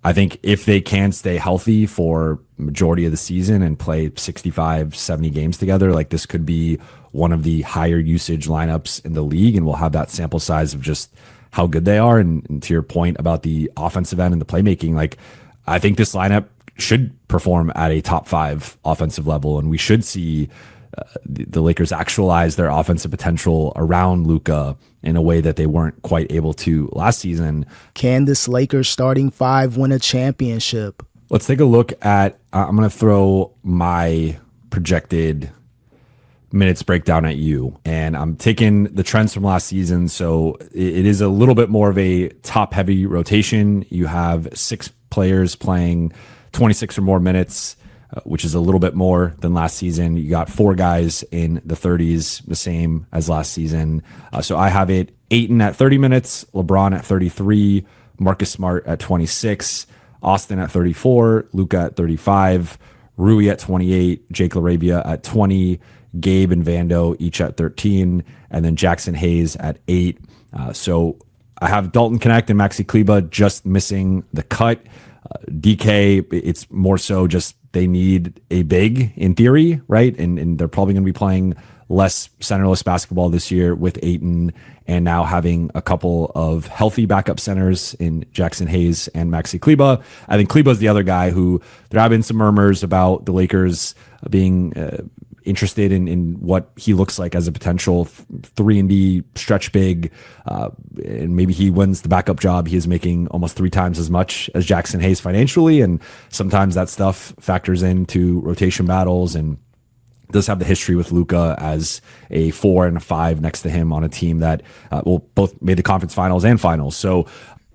I think if they can stay healthy for majority of the season and play 65, 70 games together, like this could be one of the higher usage lineups in the league, and we'll have that sample size of just how good they are. And to your point about the offensive end and the playmaking, like I think this lineup should perform at a top 5 offensive level, and we should see the Lakers actualize their offensive potential around Luka in a way that they weren't quite able to last season. Can this Lakers starting 5 win a championship? Let's take a look at, I'm going to throw my projected minutes breakdown at you, and I'm taking the trends from last season. So it is a little bit more of a top heavy rotation. You have 6 players playing 26 or more minutes, which is a little bit more than last season. You got 4 guys in the 30s, the same as last season. So I have it Ayton at 30 minutes, LeBron at 33, Marcus Smart at 26, Austin at 34, Luka at 35, Rui at 28, Jake LaRavia at 20, Gabe and Vando each at 13, and then Jackson Hayes at 8. So I have Dalton Connect and Maxi Kleba just missing the cut. DK, it's more so just they need a big in theory, right? And they're probably going to be playing less centerless basketball this year with Ayton, and now having a couple of healthy backup centers in Jackson Hayes and Maxi Kleba. I think Kleba's the other guy who there have been some murmurs about the Lakers being interested in what he looks like as a potential 3-and-D stretch big, and maybe he wins the backup job. He is making almost 3 times as much as Jackson Hayes financially, and sometimes that stuff factors into rotation battles, and does have the history with Luka as a 4 and a 5 next to him on a team that both made the conference finals and finals. So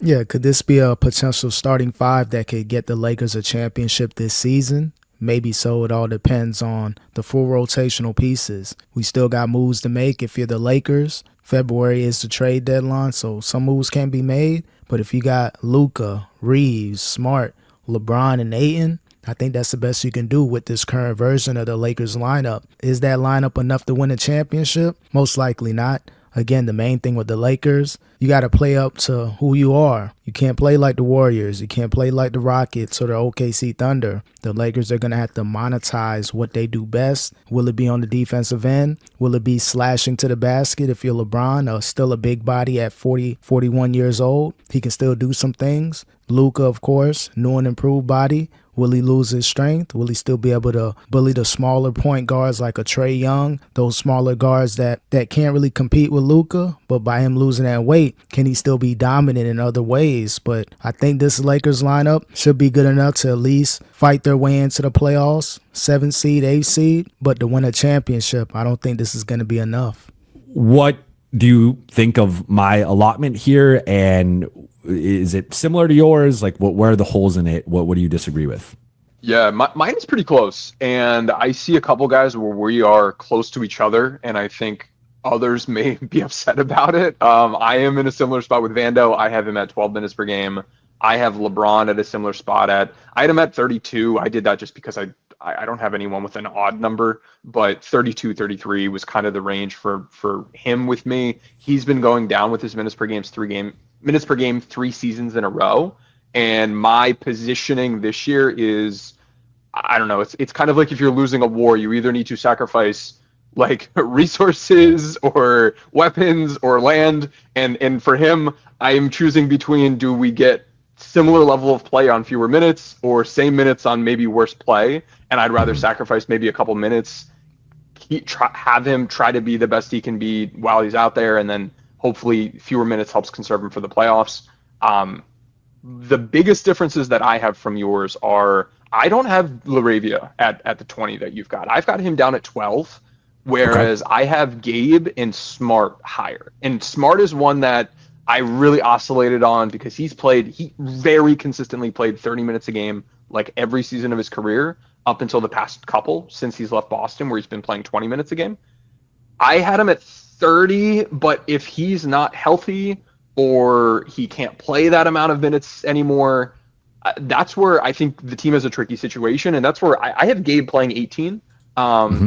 yeah, could this be a potential starting 5 that could get the Lakers a championship this season? Maybe so. It all depends on the full rotational pieces. We still got moves to make. If you're the Lakers, February is the trade deadline, so some moves can be made. But if you got Luka, Reeves, Smart, LeBron, and Ayton, I think that's the best you can do with this current version of the Lakers lineup. Is that lineup enough to win a championship? Most likely not. Again, the main thing with the Lakers, you got to play up to who you are. You can't play like the Warriors. You can't play like the Rockets or the OKC Thunder. The Lakers are going to have to monetize what they do best. Will it be on the defensive end? Will it be slashing to the basket if you're LeBron, or still a big body at 40, 41 years old? He can still do some things. Luka, of course, new and improved body. Will he lose his strength? Will he still be able to bully the smaller point guards like a Trae Young, those smaller guards that can't really compete with Luka? But by him losing that weight, can he still be dominant in other ways? But I think this Lakers lineup should be good enough to at least fight their way into the playoffs, 7th seed, 8th seed, but to win a championship, I don't think this is going to be enough. What do you think of my allotment here, and is it similar to yours? Like, where are the holes in it? What do you disagree with? Yeah, mine is pretty close, and I see a couple guys where we are close to each other, and I think others may be upset about it. I am in a similar spot with Vando. I have him at 12 minutes per game. I have LeBron at a similar spot I had him at 32. I did that just because I don't have anyone with an odd number, but 32, 33 was kind of the range for him with me. He's been going down with his minutes per game 3 seasons in a row. And my positioning this year is, I don't know, it's kind of like if you're losing a war, you either need to sacrifice like resources or weapons or land. And for him, I am choosing between, do we get similar level of play on fewer minutes or same minutes on maybe worse play? And I'd rather sacrifice maybe a couple minutes, have him try to be the best he can be while he's out there, and then hopefully fewer minutes helps conserve him for the playoffs. The biggest differences that I have from yours are, I don't have LaRavia at the 20 that you've got. I've got him down at 12, whereas I have Gabe and Smart higher. And Smart is one that I really oscillated on because he very consistently played 30 minutes a game like every season of his career up until the past couple since he's left Boston, where he's been playing 20 minutes a game. I had him at 30, but if he's not healthy or he can't play that amount of minutes anymore, that's where I think the team has a tricky situation. And that's where I have Gabe playing 18.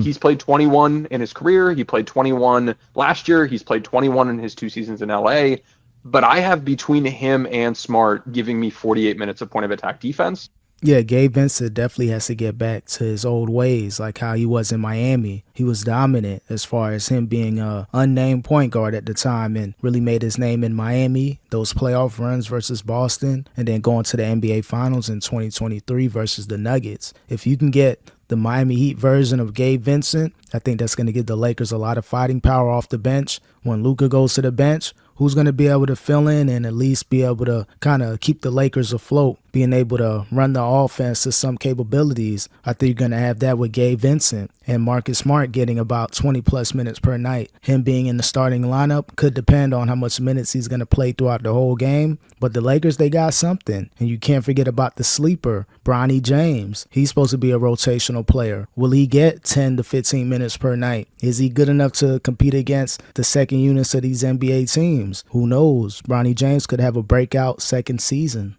He's played 21 in his career. He played 21 last year. He's played 21 in his 2 seasons in LA. but I have between him and Smart giving me 48 minutes of point of attack defense. Yeah, Gabe Vincent definitely has to get back to his old ways, like how he was in Miami. He was dominant as far as him being a unnamed point guard at the time and really made his name in Miami, those playoff runs versus Boston, and then going to the NBA Finals in 2023 versus the Nuggets. If you can get the Miami Heat version of Gabe Vincent, I think that's going to give the Lakers a lot of fighting power off the bench. When Luka goes to the bench, who's going to be able to fill in and at least be able to kind of keep the Lakers afloat, being able to run the offense to some capabilities? I think you're going to have that with Gabe Vincent and Marcus Smart getting about 20-plus minutes per night. Him being in the starting lineup could depend on how much minutes he's going to play throughout the whole game. But the Lakers, they got something. And you can't forget about the sleeper, Bronny James. He's supposed to be a rotational player. Will he get 10 to 15 minutes per night? Is he good enough to compete against the second units of these NBA teams? Who knows? Bronny James could have a breakout second season.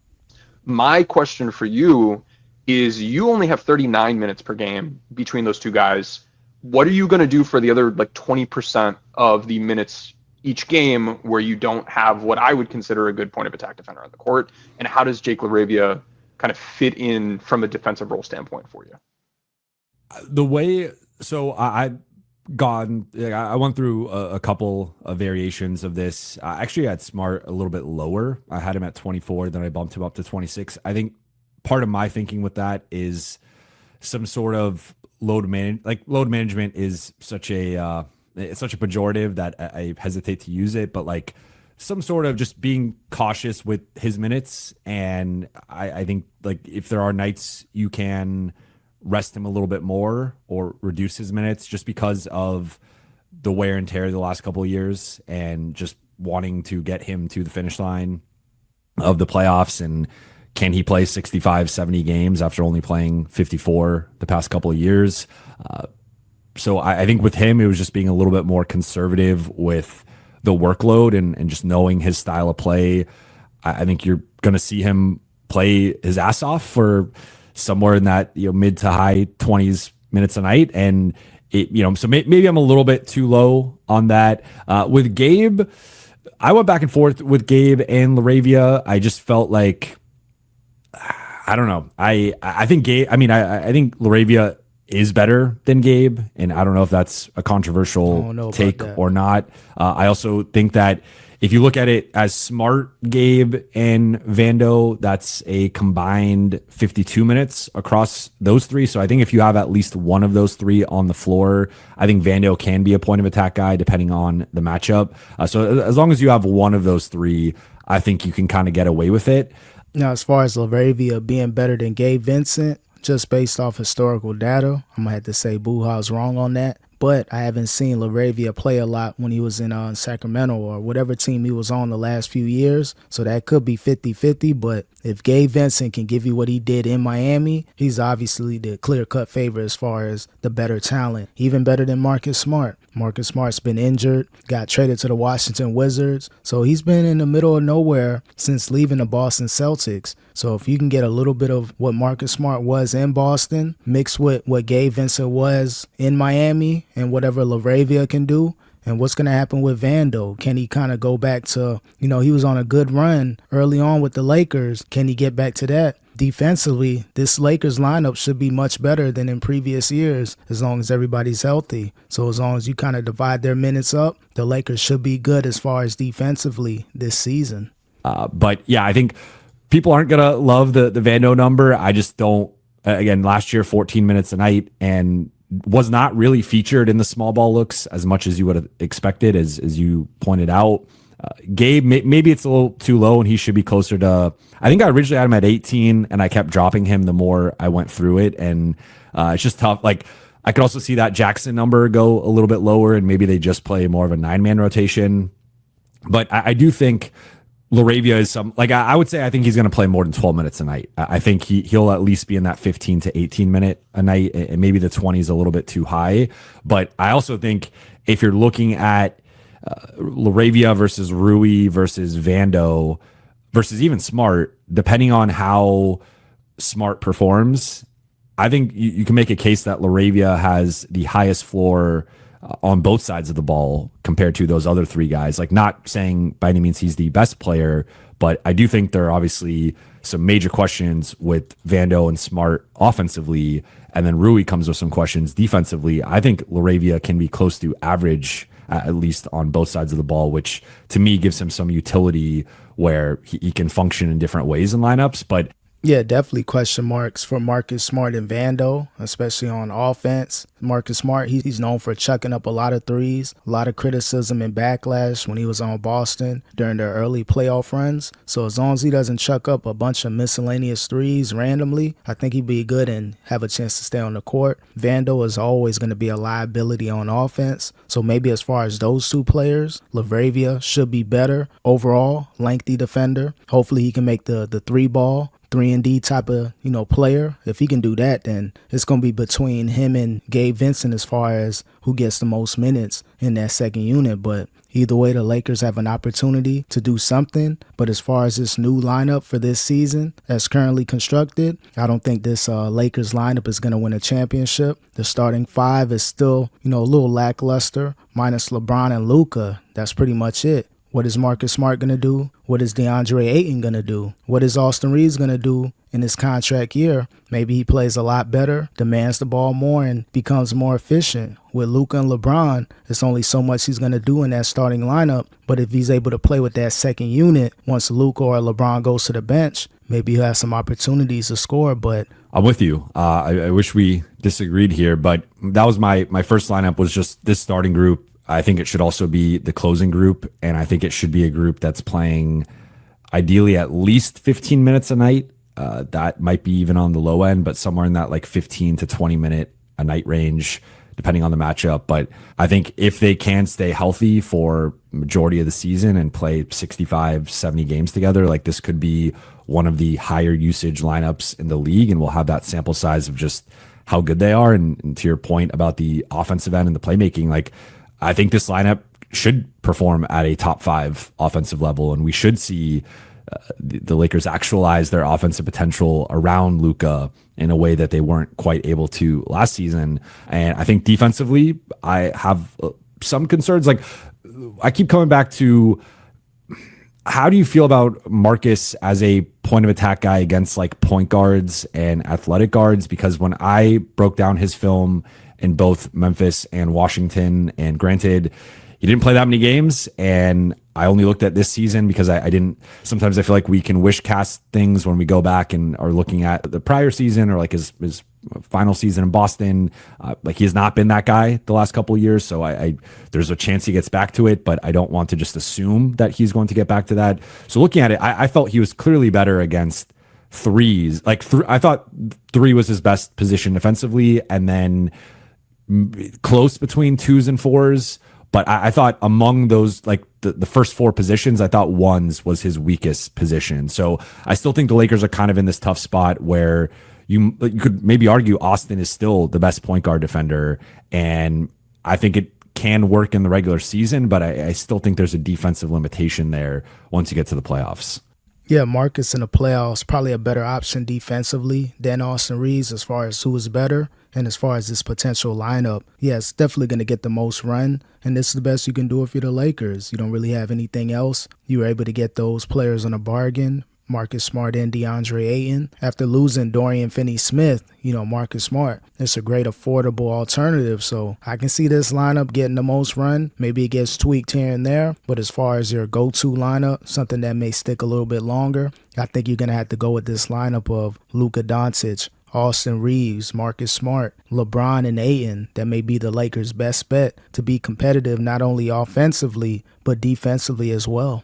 My question for you is, you only have 39 minutes per game between those two guys. What are you going to do for the other 20% of the minutes each game where you don't have what I would consider a good point of attack defender on the court? And how does Jake LaRavia kind of fit in from a defensive role standpoint for you? I went through a couple of variations of this. I actually had Smart a little bit lower. I had him at 24, then I bumped him up to 26. I think part of my thinking with that is some sort of load management is such a it's such a pejorative that I hesitate to use it, but some sort of just being cautious with his minutes. And I think if there are nights you can rest him a little bit more or reduce his minutes just because of the wear and tear the last couple of years and just wanting to get him to the finish line of the playoffs. And can he play 65, 70 games after only playing 54 the past couple of years? So I think with him, it was just being a little bit more conservative with the workload and just knowing his style of play. I think you're going to see him play his ass off for somewhere in that mid to high 20s minutes a night, and so maybe I'm a little bit too low on that. With Gabe, I went back and forth with Gabe and LaRavia. I just felt like I don't know. I think Gabe. I think LaRavia is better than Gabe, and I don't know if that's a controversial take or not. I also think that if you look at it as Smart, Gabe, and Vando, that's a combined 52 minutes across those three. So I think if you have at least one of those three on the floor, I think Vando can be a point of attack guy depending on the matchup. So as long as you have one of those three, I think you can kind of get away with it. Now, as far as LaRavia being better than Gabe Vincent, just based off historical data, I'm going to have to say Boo-Haw's wrong on that. But I haven't seen LaRavia play a lot when he was in Sacramento or whatever team he was on the last few years. So that could be 50-50. But if Gabe Vincent can give you what he did in Miami, he's obviously the clear-cut favorite as far as the better talent, even better than Marcus Smart. Marcus Smart's been injured, got traded to the Washington Wizards. So he's been in the middle of nowhere since leaving the Boston Celtics. So if you can get a little bit of what Marcus Smart was in Boston, mixed with what Gabe Vincent was in Miami and whatever LaRavia can do, and what's going to happen with Vando? Can he kind of go back to, he was on a good run early on with the Lakers. Can he get back to that? Defensively, this Lakers lineup should be much better than in previous years as long as everybody's healthy. So as long as you kind of divide their minutes up, the Lakers should be good as far as defensively this season. But yeah, I think people aren't going to love the Vando number. I just don't. Again, last year, 14 minutes a night and was not really featured in the small ball looks as much as you would have expected, as you pointed out. Gabe, maybe it's a little too low and he should be closer to, I think I originally had him at 18 and I kept dropping him the more I went through it. And it's just tough. I could also see that Jackson number go a little bit lower and maybe they just play more of a 9-man rotation. But I do think LaRavia is I would say I think he's going to play more than 12 minutes a night. I think he'll at least be in that 15 to 18 minute a night, and maybe the 20 is a little bit too high. But I also think if you're looking at LaRavia versus Rui versus Vando versus even Smart, depending on how Smart performs, I think you can make a case that LaRavia has the highest floor on both sides of the ball compared to those other three guys. Like, not saying by any means he's the best player, but I do think there are obviously some major questions with Vando and Smart offensively, and then Rui comes with some questions defensively. I think Laravia can be close to average, at least on both sides of the ball, which to me gives him some utility where he can function in different ways in lineups. But yeah, definitely question marks for Marcus Smart and Vando, especially on offense. Marcus Smart, he's known for chucking up a lot of threes, a lot of criticism and backlash when he was on Boston during their early playoff runs. So as long as he doesn't chuck up a bunch of miscellaneous threes randomly, I think he'd be good and have a chance to stay on the court. Vando is always going to be a liability on offense. So maybe as far as those two players, Laravia should be better overall, lengthy defender. Hopefully he can make the three ball, 3-and-D type of, player. If he can do that, then it's going to be between him and Gabe Vincent as far as who gets the most minutes in that second unit. But either way, the Lakers have an opportunity to do something. But as far as this new lineup for this season as currently constructed, I don't think this Lakers lineup is going to win a championship. The starting five is still, a little lackluster, minus LeBron and Luka. That's pretty much it. What is Marcus Smart going to do? What is DeAndre Ayton going to do? What is Austin Reeves going to do in his contract year? Maybe he plays a lot better, demands the ball more, and becomes more efficient. With Luka and LeBron, it's only so much he's going to do in that starting lineup. But if he's able to play with that second unit, once Luka or LeBron goes to the bench, maybe he'll have some opportunities to score. But I'm with you. I wish we disagreed here, but that was my first lineup, was just this starting group. I think it should also be the closing group, and I think it should be a group that's playing ideally at least 15 minutes a night. That might be even on the low end, but somewhere in that like 15 to 20 minute a night range, depending on the matchup. But I think if they can stay healthy for majority of the season and play 65, 70 games together, like this could be one of the higher usage lineups in the league, and we'll have that sample size of just how good they are. And to your point about the offensive end and the playmaking, like, I think this lineup should perform at a top 5 offensive level, and we should see the Lakers actualize their offensive potential around Luka in a way that they weren't quite able to last season. And I think defensively, I have some concerns. Like, I keep coming back to, how do you feel about Marcus as a point of attack guy against like point guards and athletic guards? Because when I broke down his film in both Memphis and Washington, and granted, he didn't play that many games, and I only looked at this season because I didn't. Sometimes I feel like we can wish cast things when we go back and are looking at the prior season or like his final season in Boston. Like, he has not been that guy the last couple of years, so I there's a chance he gets back to it, but I don't want to just assume that he's going to get back to that. So looking at it, I felt he was clearly better against threes. Like, I thought 3 was his best position defensively, and then close between 2s and 4s. But I thought among those, like the first 4 positions, I thought 1s was his weakest position. So I still think the Lakers are kind of in this tough spot where you could maybe argue Austin is still the best point guard defender. And I think it can work in the regular season, but I still think there's a defensive limitation there once you get to the playoffs. yeah, Marcus in the playoffs, probably a better option defensively than Austin Reeves as far as who is better. And as far as this potential lineup, yeah, it's definitely going to get the most run. And this is the best you can do if you're the Lakers. You don't really have anything else. You were able to get those players on a bargain, Marcus Smart and DeAndre Ayton. After losing Dorian Finney-Smith, Marcus Smart, it's a great affordable alternative. So I can see this lineup getting the most run. Maybe it gets tweaked here and there. But as far as your go-to lineup, something that may stick a little bit longer, I think you're going to have to go with this lineup of Luka Doncic, Austin Reeves, Marcus Smart, LeBron, and Ayton. That may be the Lakers' best bet to be competitive not only offensively, but defensively as well.